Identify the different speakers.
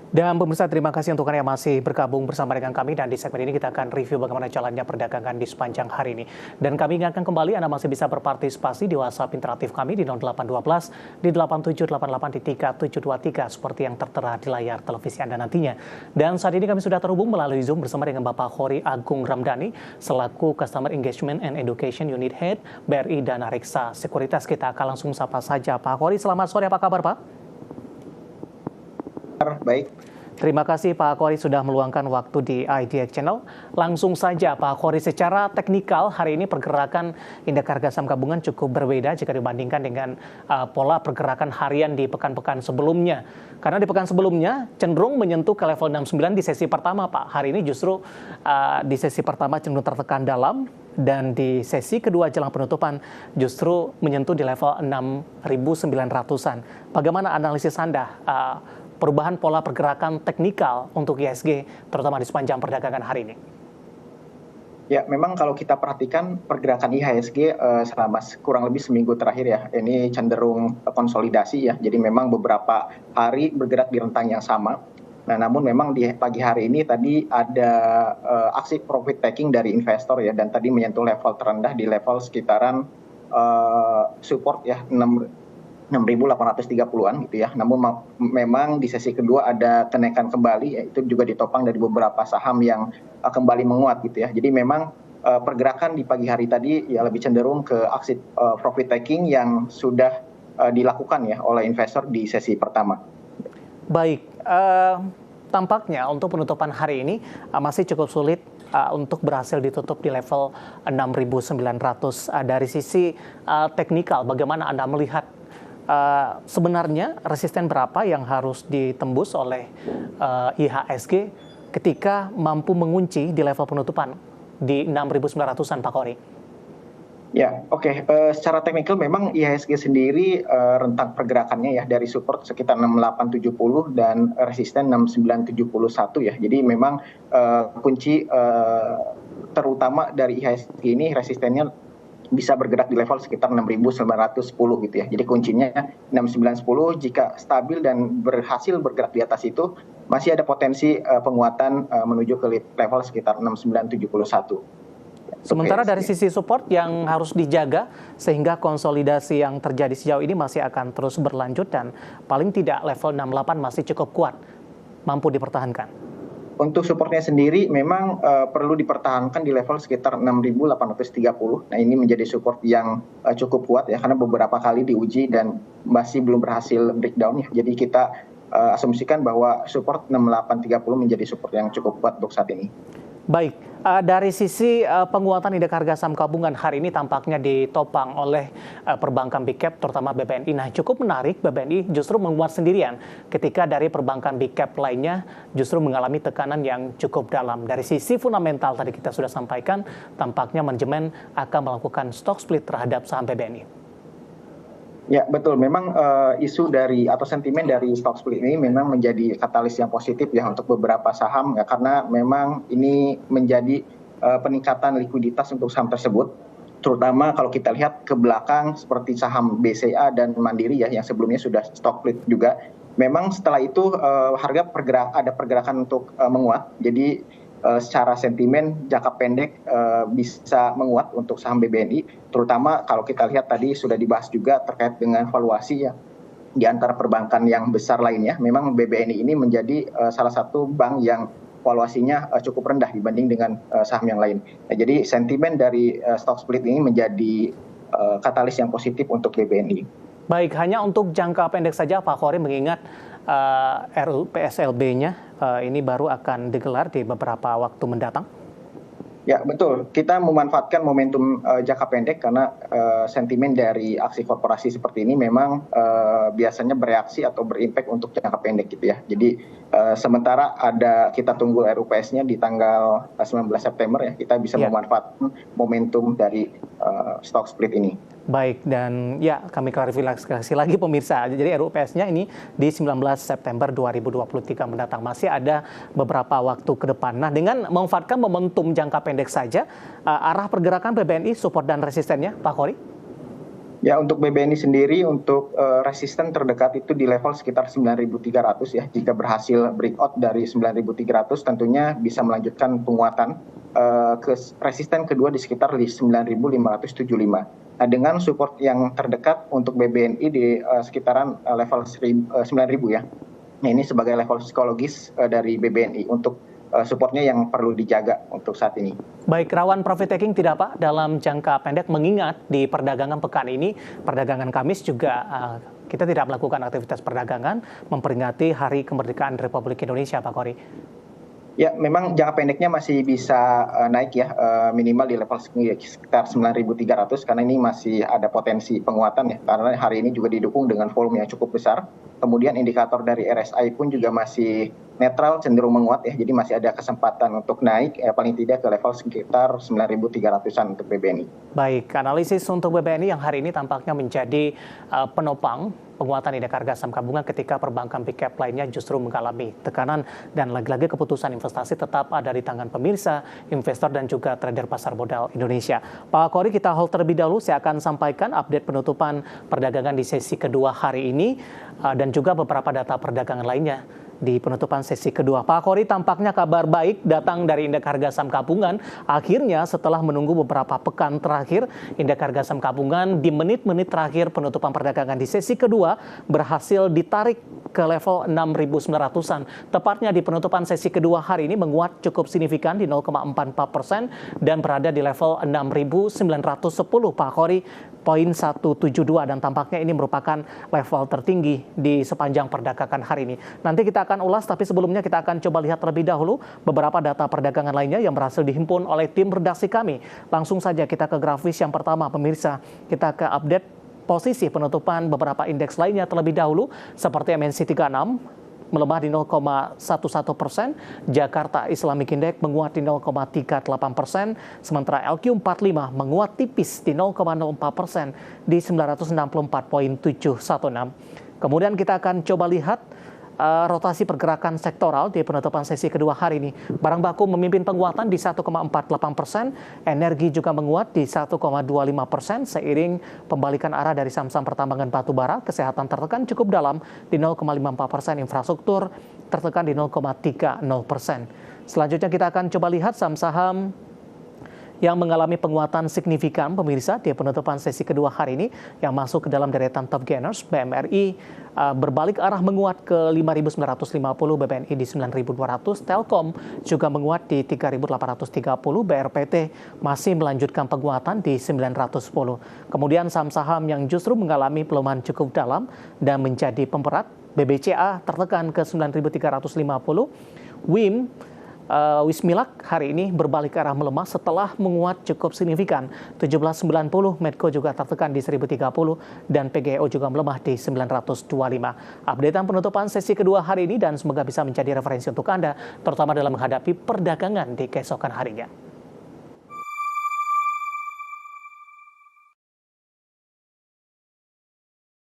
Speaker 1: Dan pemirsa, terima kasih untuk Anda yang masih bergabung bersama dengan kami. Dan di segmen ini kita akan review bagaimana jalannya perdagangan di sepanjang hari ini. Dan kami ingatkan kembali Anda masih bisa berpartisipasi di WhatsApp interaktif kami di 0812 di 8788 3723 seperti yang tertera di layar televisi Anda nantinya. Dan saat ini kami sudah terhubung melalui Zoom bersama dengan Bapak Khori Agung Ramdhani selaku Customer Engagement and Education Unit Head BRI Dana Reksa Sekuritas. Kita akan langsung sapa saja Pak Khori. Selamat sore, apa kabar Pak?
Speaker 2: Baik.
Speaker 1: Terima kasih Pak Khori sudah meluangkan waktu di IDX Channel. Langsung saja Pak Khori, secara teknikal hari ini pergerakan indeks harga saham gabungan cukup berbeda jika dibandingkan dengan pola pergerakan harian di pekan-pekan sebelumnya. Karena di pekan sebelumnya cenderung menyentuh ke level 69 di sesi pertama Pak. Hari ini justru di sesi pertama cenderung tertekan dalam dan di sesi kedua jelang penutupan justru menyentuh di level 6.900-an. Bagaimana analisis Anda perubahan pola pergerakan teknikal untuk IHSG, terutama di sepanjang perdagangan hari ini?
Speaker 2: Ya, memang kalau kita perhatikan pergerakan IHSG selama kurang lebih seminggu terakhir ya, ini cenderung konsolidasi ya. Jadi memang beberapa hari bergerak di rentang yang sama. Nah, namun memang di pagi hari ini tadi ada aksi profit taking dari investor ya, dan tadi menyentuh level terendah di level sekitaran support ya, 6.830-an gitu ya. Namun memang di sesi kedua ada kenaikan kembali, yaitu juga ditopang dari beberapa saham yang kembali menguat gitu ya. Jadi memang pergerakan di pagi hari tadi ya lebih cenderung ke aksi profit taking yang sudah dilakukan ya oleh investor di sesi pertama.
Speaker 1: Baik, tampaknya untuk penutupan hari ini masih cukup sulit untuk berhasil ditutup di level 6.900. Dari sisi teknikal, bagaimana Anda melihat sebenarnya resisten berapa yang harus ditembus oleh IHSG ketika mampu mengunci di level penutupan di 6.900-an Pak Khori?
Speaker 2: Ya, oke. Secara teknikal memang IHSG sendiri rentang pergerakannya ya dari support sekitar 6870 dan resisten 6971 ya. Jadi memang kunci terutama dari IHSG ini resistennya bisa bergerak di level sekitar 6.910 gitu ya. Jadi kuncinya 6.910, jika stabil dan berhasil bergerak di atas itu masih ada potensi penguatan menuju ke level sekitar 6.971.
Speaker 1: Sementara dari sisi support yang harus dijaga sehingga konsolidasi yang terjadi sejauh ini masih akan terus berlanjut dan paling tidak level 68 masih cukup kuat, mampu dipertahankan.
Speaker 2: Untuk supportnya sendiri memang perlu dipertahankan di level sekitar 6.830. Nah, ini menjadi support yang cukup kuat ya, karena beberapa kali diuji dan masih belum berhasil breakdown ya. Jadi kita asumsikan bahwa support 6.830 menjadi support yang cukup kuat untuk saat ini.
Speaker 1: Baik, dari sisi penguatan indeks harga saham gabungan hari ini tampaknya ditopang oleh perbankan big cap, terutama BBNI. Nah, cukup menarik, BBNI justru menguat sendirian ketika dari perbankan big cap lainnya justru mengalami tekanan yang cukup dalam. Dari sisi fundamental tadi kita sudah sampaikan, tampaknya manajemen akan melakukan stock split terhadap saham BBNI.
Speaker 2: Ya, betul. Memang isu dari atau sentimen dari stock split ini memang menjadi katalis yang positif ya untuk beberapa saham ya, karena memang ini menjadi peningkatan likuiditas untuk saham tersebut. Terutama kalau kita lihat ke belakang seperti saham BCA dan Mandiri ya yang sebelumnya sudah stock split juga. Memang setelah itu harga ada pergerakan untuk menguat. Jadi secara sentimen jangka pendek bisa menguat untuk saham BBNI, terutama kalau kita lihat tadi sudah dibahas juga terkait dengan valuasi ya di antara perbankan yang besar lainnya. Memang BBNI ini menjadi salah satu bank yang valuasinya cukup rendah dibanding dengan saham yang lain. Nah, jadi sentimen dari stock split ini menjadi katalis yang positif untuk BBNI.
Speaker 1: Baik, hanya untuk jangka pendek saja Pak Khori, mengingat RUU PSLB-nya ini baru akan digelar di beberapa waktu mendatang.
Speaker 2: Ya, betul. Kita memanfaatkan momentum jangka pendek karena sentimen dari aksi korporasi seperti ini memang biasanya bereaksi atau berimpact untuk jangka pendek gitu ya. Jadi sementara kita tunggu RUPS-nya di tanggal 19 September ya, kita bisa memanfaatkan momentum dari stock split ini.
Speaker 1: Baik, dan ya kami klarifikasi lagi pemirsa. Jadi RUPS-nya ini di 19 September 2023 mendatang. Masih ada beberapa waktu ke depan. Nah, dengan memanfaatkan momentum jangka pendek saja, arah pergerakan BBNI, support dan resistennya, Pak Khori?
Speaker 2: Ya, untuk BBNI sendiri untuk resisten terdekat itu di level sekitar 9.300 ya. Jika berhasil breakout dari 9.300 tentunya bisa melanjutkan penguatan ke resisten kedua di sekitar di 9.575. Nah, dengan support yang terdekat untuk BBNI di sekitaran level 9.000 ya. Nah, ini sebagai level psikologis dari BBNI untuk supportnya yang perlu dijaga untuk saat ini.
Speaker 1: Baik, rawan profit taking tidak Pak dalam jangka pendek, mengingat di perdagangan pekan ini, perdagangan Kamis juga kita tidak melakukan aktivitas perdagangan memperingati Hari Kemerdekaan Republik Indonesia, Pak Kori.
Speaker 2: Ya, memang jangka pendeknya masih bisa naik ya, minimal di level sekitar 9.300 karena ini masih ada potensi penguatan ya, karena hari ini juga didukung dengan volume yang cukup besar. Kemudian indikator dari RSI pun juga masih netral, cenderung menguat ya, jadi masih ada kesempatan untuk naik paling tidak ke level sekitar 9.300-an untuk BBNI.
Speaker 1: Baik, analisis untuk BBNI yang hari ini tampaknya menjadi penopang penguatan indeks harga saham gabungan ketika perbankan big cap lainnya justru mengalami tekanan, dan lagi-lagi keputusan investasi tetap ada di tangan pemirsa, investor, dan juga trader pasar modal Indonesia. Pak Kori, kita hold terlebih dahulu. Saya akan sampaikan update penutupan perdagangan di sesi kedua hari ini dan juga beberapa data perdagangan lainnya di penutupan sesi kedua. Pak Kori, tampaknya kabar baik datang dari indeks harga saham gabungan. Akhirnya setelah menunggu beberapa pekan terakhir, indeks harga saham gabungan di menit-menit terakhir penutupan perdagangan di sesi kedua berhasil ditarik ke level 6.900-an. Tepatnya di penutupan sesi kedua hari ini menguat cukup signifikan di 0,44% dan berada di level 6.910, Pak Kori, poin 172, dan tampaknya ini merupakan level tertinggi di sepanjang perdagangan hari ini. Nanti kita akan ulas, tapi sebelumnya kita akan coba lihat terlebih dahulu beberapa data perdagangan lainnya yang berhasil dihimpun oleh tim redaksi kami. Langsung saja kita ke grafis yang pertama, pemirsa. Kita ke update posisi penutupan beberapa indeks lainnya terlebih dahulu, seperti MNC 36 melemah di 0,11%, Jakarta Islamic Index menguat di 0,38%, sementara LQ45 menguat tipis di 0,04% di 964,716. Kemudian kita akan coba lihat rotasi pergerakan sektoral di penutupan sesi kedua hari ini. Barang baku memimpin penguatan di 1,48%, energi juga menguat di 1,25%, seiring pembalikan arah dari saham-saham pertambangan batu bara. Kesehatan tertekan cukup dalam di 0,54%, infrastruktur tertekan di 0,30%. Selanjutnya kita akan coba lihat saham-saham yang mengalami penguatan signifikan, pemirsa, di penutupan sesi kedua hari ini yang masuk ke dalam deretan top gainers. BMRI berbalik arah menguat ke 5.950, BBNI di 9.200, Telkom juga menguat di 3.830, BRPT masih melanjutkan penguatan di 910. Kemudian saham-saham yang justru mengalami pelemahan cukup dalam dan menjadi pemberat, BBCA tertekan ke 9.350, WIM Wismilak hari ini berbalik arah melemah setelah menguat cukup signifikan 1790, Medco juga tertekan di 1030, dan PGO juga melemah di 925. Updatean penutupan sesi kedua hari ini, dan semoga bisa menjadi referensi untuk Anda terutama dalam menghadapi perdagangan di keesokan harinya.